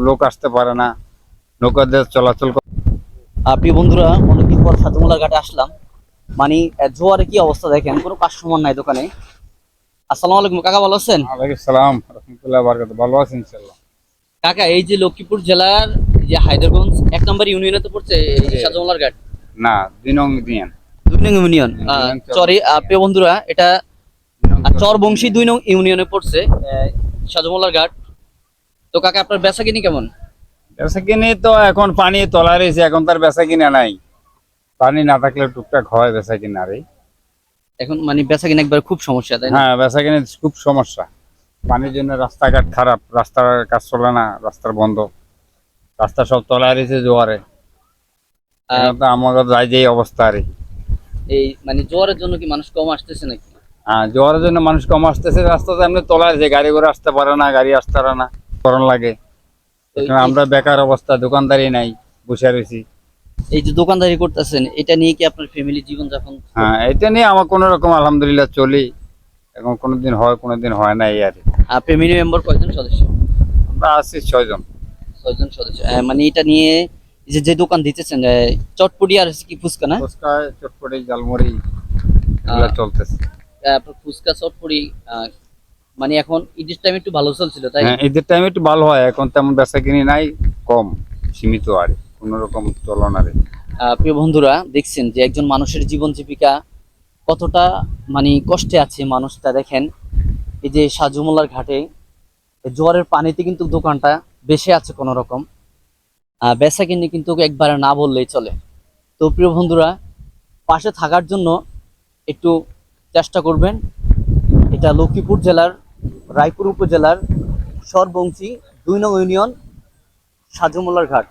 লোক আসতে পারে না, নৌকাদের চলাচল প্রিয় বন্ধুরা, অনেকদিন পর সাজুমুলার ঘাটে আসলাম। মানে জোয়ারে কি অবস্থা দেখেন, কোনো কাস্টমার নাই দোকানে। আসসালামু আলাইকুম কাকা, ভালো আছেন? ওয়ালাইকুম সালাম রহমতুল্লাহ বারকাত। ভালো আছেন ইনশাল্লাহ। কাকা, এই যে লক্ষ্মীপুর জেলার যে হায়দ্রারগঞ্জ 1 নম্বর ইউনিয়নে তো পড়ছে এই সাজুমুলার ঘাট। না, দিনং দিয়ান 2 নং ইউনিয়ন, দিনাং চর। সরি প্রিয় বন্ধুরা, এটা দিনং চর। চরবংশী 2 নং ইউনিয়নে পড়ছে সাজুমুলার ঘাট। তো কাকা, আপনার বেচা কিনি কেমন? বেচা কিনে তো এখন পানি তোলা রয়েছে, এখন তার বেচা কিনা নাই। পানি না থাকলে টুকটাক হয় বেচা কিনা রে। এখন মানে বেচা কিনা একবার খুব সমস্যা, তাই না? হ্যাঁ, বেচা কিনে খুব সমস্যা। পানির জন্য রাস্তাঘাট খারাপ, রাস্তার কাজ চলে না, রাস্তার বন্ধ, রাস্তা সব তলায় রয়েছে জোয়ারে। এখন তো আমাদের যাই যে অবস্থা রে। এই মানে জোয়ারের জন্য কি মানুষ কম আসতেছে নাকি? হ্যাঁ, জোয়ারের জন্য মানুষ কম আসতেছে, রাস্তাতে এমনি তলায় রয়েছে, গাড়ি ঘোড়া আসতে পারে না, গাড়ি আসতে পারে না, করণ লাগে। তো এখন আমরা বেকার অবস্থা, দোকানদারি নাই, বসে রয়েছি। এই যে দোকানদারি করতেছেন, এটা নিয়ে কি আপনার ফ্যামিলি জীবন যাপন? হ্যাঁ, এটা নিয়ে আমার কোনো রকম আলহামদুলিল্লাহ চলি। এখন কোনোদিন হয় কোনোদিন হয় না, এই আর কি। ফ্যামিলি মেম্বার কয়জন সদস্য? আমরা আছি 6 জন। 6 জন সদস্য। মানে এটা নিয়ে এই যে যে দোকান দিতেছেন, চটপটি আর হচ্ছে কি ফুচকা, না? ফুচকা, চটপটি, ঝালমুড়ি এগুলা চলতেছে। আপনার ফুচকা চটপটি মানে এখন ঈদের টাইম একটু ভালো চলছিল, তাই? হ্যাঁ, ঈদের টাইমে একটু ভালো হয়, এখন তেমন বেচা কিনি নাই, কম, সীমিত আর কি, কোনো রকম চলন আর কি। প্রিয় বন্ধুরা, দেখছেন যে একজন মানুষের জীবন জীবিকা কতটা মানে কষ্টে আছে মানুষটা। দেখেন এই যে সাজুমুলার ঘাটে জোয়ারের পানিতে কিন্তু দোকানটা বেশি আছে কোনো রকম। বেচা কিনে কিন্তু একবারে না বললেই চলে। তো প্রিয় বন্ধুরা, পাশে থাকার জন্য একটু চেষ্টা করবেন। এটা লক্ষ্মীপুর জেলার রায়পুর উপজেলার সরবংশী 2 নং ইউনিয়ন সাজুমুলার ঘাট।